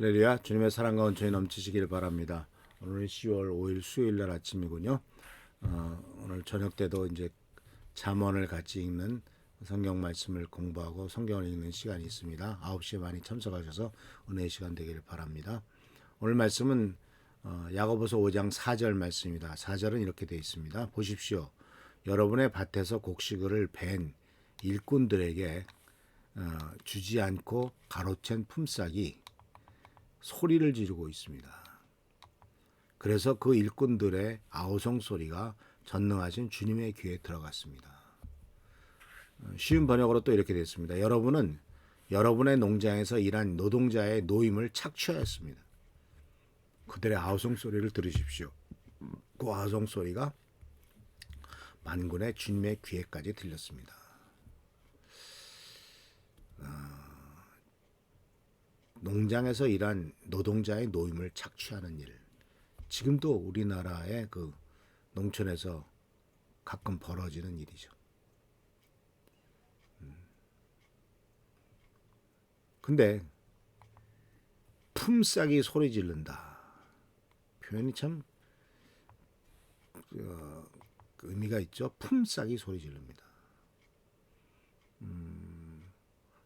할렐루야, 주님의 사랑과 은총이 넘치시길 바랍니다. 오늘 10월 5일 수요일 날 아침이군요. 오늘 저녁 때도 이제 잠언을 같이 읽는 성경 말씀을 공부하고 성경을 읽는 시간이 있습니다. 9시에 많이 참석하셔서 은혜의 시간 되기를 바랍니다. 오늘 말씀은 야고보서 5장 4절 말씀입니다. 4절은 이렇게 되어 있습니다. 보십시오. 여러분의 밭에서 곡식을 벤 일꾼들에게 주지 않고 가로챈 품삯이 소리를 지르고 있습니다. 그래서 그 일꾼들의 아우성 소리가 전능하신 주님의 귀에 들어갔습니다. 쉬운 번역으로 또 이렇게 됐습니다. 여러분은 여러분의 농장에서 일한 노동자의 노임을 착취하였습니다. 그들의 아우성 소리를 들으십시오. 그 아우성 소리가 만군의 주님의 귀에까지 들렸습니다. 농장에서 일한 노동자의 노임을 착취하는 일, 지금도 우리나라의 그 농촌에서 가끔 벌어지는 일이죠. 근데 품삯이 소리 지른다. 표현이 참 의미가 있죠. 품삯이 소리 지릅니다.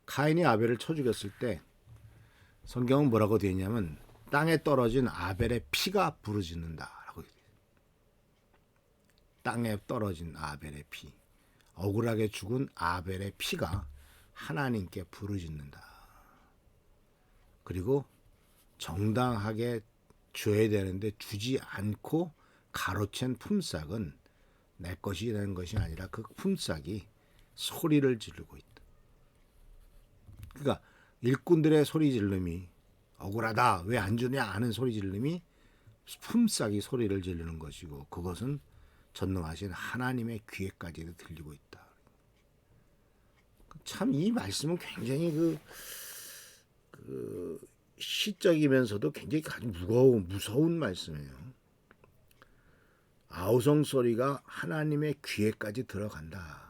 가인이 아벨을 쳐 죽였을 때 성경은 뭐라고 되어 있냐면 땅에 떨어진 아벨의 피가 부르짖는다라고 되어 있어요. 땅에 떨어진 아벨의 피, 억울하게 죽은 아벨의 피가 하나님께 부르짖는다. 그리고 정당하게 줘야 되는데 주지 않고 가로챈 품삯은 내 것이 되는 것이 아니라 그 품삯이 소리를 지르고 있다. 그러니까 일꾼들의 소리 지름이 억울하다 왜 안 주냐 하는 소리 지름이 품삯이 소리를 지르는 것이고 그것은 전능하신 하나님의 귀에까지도 들리고 있다. 참 이 말씀은 굉장히 시적이면서도 굉장히 아주 무서운 말씀이에요. 아우성 소리가 하나님의 귀에까지 들어간다.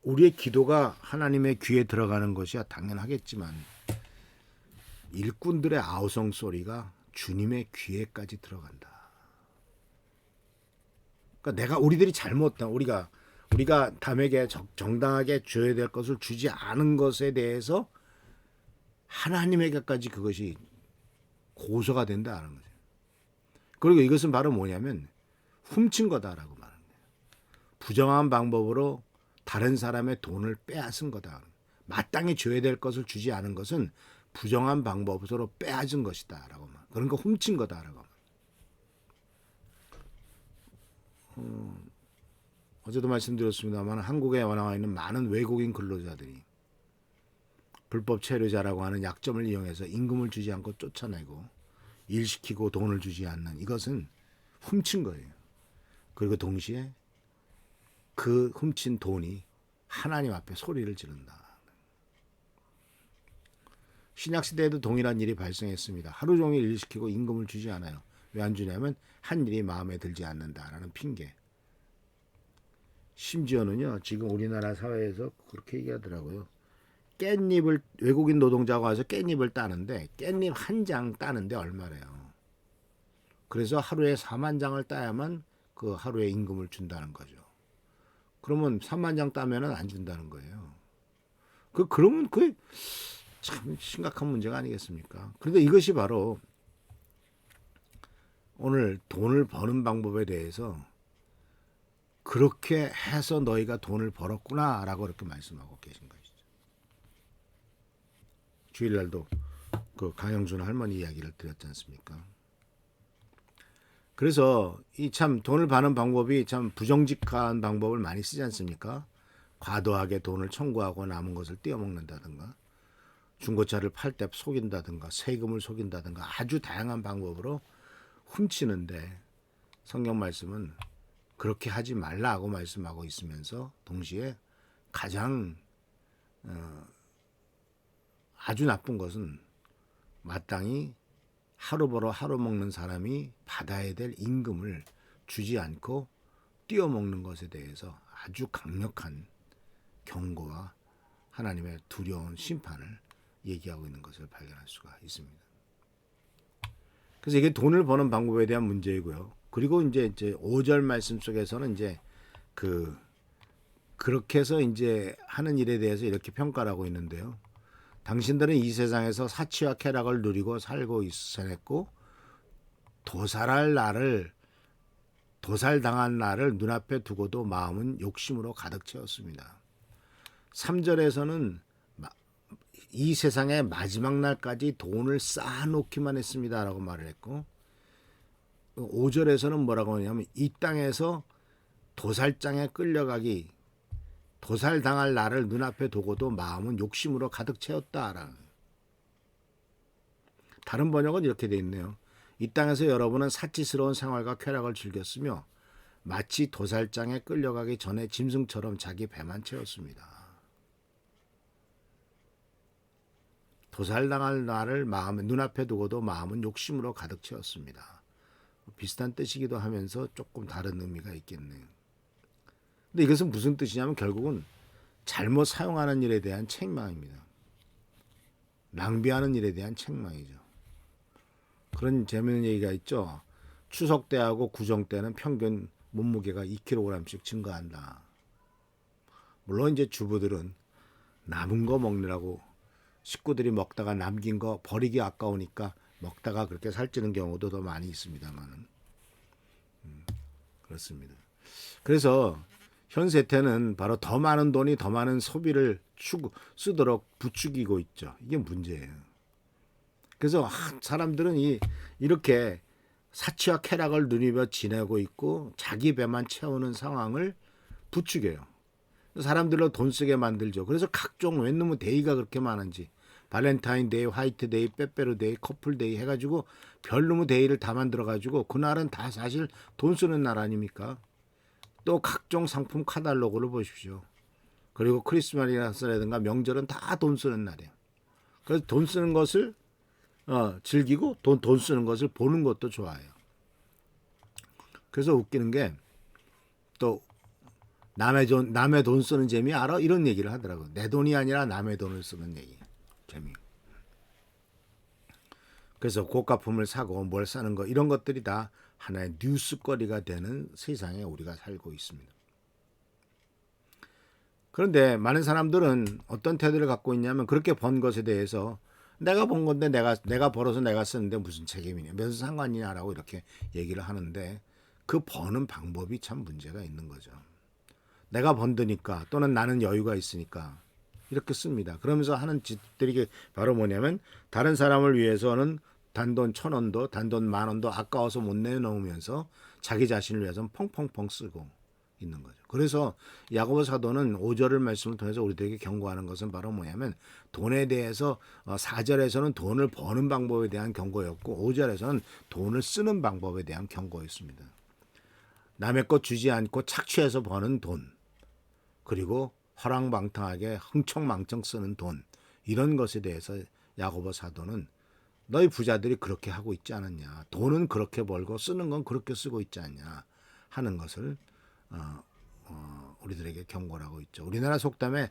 우리의 기도가 하나님의 귀에 들어가는 것이야 당연하겠지만 일꾼들의 아우성 소리가 주님의 귀에까지 들어간다. 그러니까 우리들이 잘못한 우리가 남에게 정당하게 줘야 될 것을 주지 않은 것에 대해서 하나님에게까지 그것이 고소가 된다는 거죠. 그리고 이것은 바로 뭐냐면 훔친 거다라고 말하는 거예요. 부정한 방법으로 다른 사람의 돈을 빼앗은 거다. 마땅히 줘야 될 것을 주지 않은 것은 부정한 방법으로 빼앗은 것이다라고 말. 그런 거 훔친 거다라고 말. 어제도 말씀드렸습니다만 한국에 나와 있는 많은 외국인 근로자들이 불법 체류자라고 하는 약점을 이용해서 임금을 주지 않고 쫓아내고 일시키고 돈을 주지 않는 이것은 훔친 거예요. 그리고 동시에 그 훔친 돈이 하나님 앞에 소리를 지른다. 신약시대에도 동일한 일이 발생했습니다. 하루 종일 일시키고 임금을 주지 않아요. 왜 안 주냐면 한 일이 마음에 들지 않는다라는 핑계. 심지어는요. 지금 우리나라 사회에서 그렇게 얘기하더라고요. 깻잎을 외국인 노동자가 와서 깻잎을 따는데 깻잎 한 장 따는데 얼마래요. 그래서 하루에 4만 장을 따야만 그 하루에 임금을 준다는 거죠. 그러면 3만 장 따면은 안 준다는 거예요. 그러면 그 참 심각한 문제가 아니겠습니까? 그런데 이것이 바로 오늘 돈을 버는 방법에 대해서 그렇게 해서 너희가 돈을 벌었구나라고 이렇게 말씀하고 계신 것이죠. 주일날도 그 강영준 할머니 이야기를 드렸지 않습니까? 그래서 이 참 돈을 버는 방법이 참 부정직한 방법을 많이 쓰지 않습니까? 과도하게 돈을 청구하고 남은 것을 떼어먹는다든가 중고차를 팔 때 속인다든가 세금을 속인다든가 아주 다양한 방법으로 훔치는데 성경 말씀은 그렇게 하지 말라고 말씀하고 있으면서 동시에 가장 아주 나쁜 것은 마땅히 하루 벌어 하루 먹는 사람이 받아야 될 임금을 주지 않고 띄어먹는 것에 대해서 아주 강력한 경고와 하나님의 두려운 심판을 얘기하고 있는 것을 발견할 수가 있습니다. 그래서 이게 돈을 버는 방법에 대한 문제이고요. 그리고 이제 5절 말씀 속에서는 이제 그렇게 해서 이제 하는 일에 대해서 이렇게 평가를 하고 있는데요. 당신들은 이 세상에서 사치와 쾌락을 누리고 살고 있었고 도살당한 나를 눈앞에 두고도 마음은 욕심으로 가득 채웠습니다. 3절에서는 이 세상의 마지막 날까지 돈을 쌓아놓기만 했습니다라고 말을 했고 5절에서는 뭐라고 하냐면 이 땅에서 도살장에 끌려가기 도살당할 나를 눈앞에 두고도 마음은 욕심으로 가득 채웠다라는. 다른 번역은 이렇게 돼 있네요. 이 땅에서 여러분은 사치스러운 생활과 쾌락을 즐겼으며 마치 도살장에 끌려가기 전에 짐승처럼 자기 배만 채웠습니다. 도살당할 나를 눈앞에 두고도 마음은 욕심으로 가득 채웠습니다. 비슷한 뜻이기도 하면서 조금 다른 의미가 있겠네요. 근데 이것은 무슨 뜻이냐면 결국은 잘못 사용하는 일에 대한 책망입니다. 낭비하는 일에 대한 책망이죠. 그런 재미있는 얘기가 있죠. 추석 때하고 구정 때는 평균 몸무게가 2kg씩 증가한다. 물론 이제 주부들은 남은 거 먹느라고 식구들이 먹다가 남긴 거 버리기 아까우니까 먹다가 그렇게 살찌는 경우도 더 많이 있습니다만은 그렇습니다. 그래서 현 세태는 바로 더 많은 돈이 더 많은 소비를 쓰도록 부추기고 있죠. 이게 문제예요. 그래서 사람들은 이렇게 사치와 쾌락을 누리며 지내고 있고 자기 배만 채우는 상황을 부추겨요. 사람들로 돈 쓰게 만들죠. 그래서 각종 웬 놈의 데이가 그렇게 많은지 발렌타인데이, 화이트데이, 빼빼로데이, 커플데이 해가지고 별놈의 데이를 다 만들어가지고 그날은 다 사실 돈 쓰는 날 아닙니까? 또 각종 상품 카탈로그를 보십시오. 그리고 크리스마스라든가 명절은 다 돈 쓰는 날이에요. 그래서 돈 쓰는 것을 즐기고 돈 쓰는 것을 보는 것도 좋아해요. 그래서 웃기는 게 또 남의 돈 쓰는 재미 알아? 이런 얘기를 하더라고요. 내 돈이 아니라 남의 돈을 쓰는 얘기. 재미. 그래서 고가품을 사고 뭘 사는 거 이런 것들이 다 하나의 뉴스거리가 되는 세상에 우리가 살고 있습니다. 그런데 많은 사람들은 어떤 태도를 갖고 있냐면 그렇게 번 것에 대해서 내가 번 건데 내가 벌어서 내가 쓰는데 무슨 책임이냐, 무슨 상관이냐라고 이렇게 얘기를 하는데 그 버는 방법이 참 문제가 있는 거죠. 내가 번드니까 또는 나는 여유가 있으니까 이렇게 씁니다. 그러면서 하는 짓들이 바로 뭐냐면 다른 사람을 위해서는 단돈 1,000원도 단돈 10,000원도 아까워서 못 내놓으면서 자기 자신을 위해서는 펑펑펑 쓰고 있는 거죠. 그래서 야고보 사도는 5절을 말씀을 통해서 우리들에게 경고하는 것은 바로 뭐냐면 돈에 대해서 4절에서는 돈을 버는 방법에 대한 경고였고 5절에서는 돈을 쓰는 방법에 대한 경고였습니다. 남의 것 주지 않고 착취해서 버는 돈, 그리고 허랑방탕하게 흥청망청 쓰는 돈, 이런 것에 대해서 야고보 사도는 너희 부자들이 그렇게 하고 있지 않았냐, 돈은 그렇게 벌고 쓰는 건 그렇게 쓰고 있지 않냐 하는 것을 우리들에게 경고를 하고 있죠. 우리나라 속담에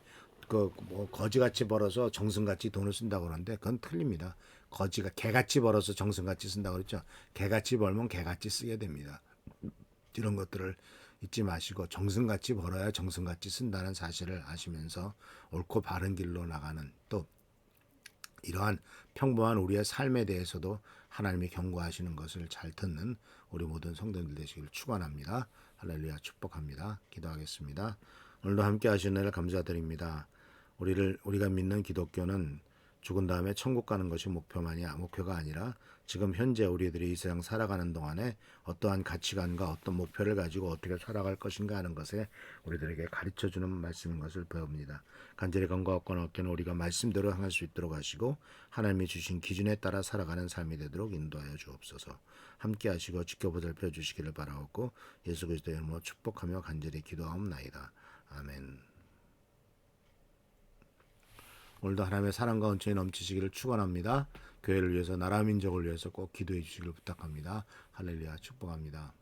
뭐 거지같이 벌어서 정승같이 돈을 쓴다고 그러는데 그건 틀립니다. 거지가 개같이 벌어서 정승같이 쓴다고 그랬죠. 개같이 벌면 개같이 쓰게 됩니다. 이런 것들을 잊지 마시고 정승같이 벌어야 정승같이 쓴다는 사실을 아시면서 옳고 바른 길로 나가는, 또 이러한 평범한 우리의 삶에 대해서도 하나님이 경고하시는 것을 잘 듣는 우리 모든 성도님들 되시길 축원합니다. 할렐루야, 축복합니다. 기도하겠습니다. 오늘도 함께 하신 은혜를 감사드립니다. 우리가 믿는 기독교는 죽은 다음에 천국 가는 것이 목표가 아니라 지금 현재 우리들이 이 세상 살아가는 동안에 어떠한 가치관과 어떤 목표를 가지고 어떻게 살아갈 것인가 하는 것에 우리들에게 가르쳐주는 말씀인 것을 배웁니다. 간절히 건강없거나 어깨는 우리가 말씀대로 행할 수 있도록 하시고 하나님이 주신 기준에 따라 살아가는 삶이 되도록 인도하여 주옵소서. 함께 하시고 지켜보살펴 주시기를 바라옵고 예수 그리스도의 이름으로 축복하며 간절히 기도하옵나이다. 아멘. 오늘도 하나님의 사랑과 은총이 넘치시기를 축원합니다. 교회를 위해서 나라 민족을 위해서 꼭 기도해 주시기를 부탁합니다. 할렐루야, 축복합니다.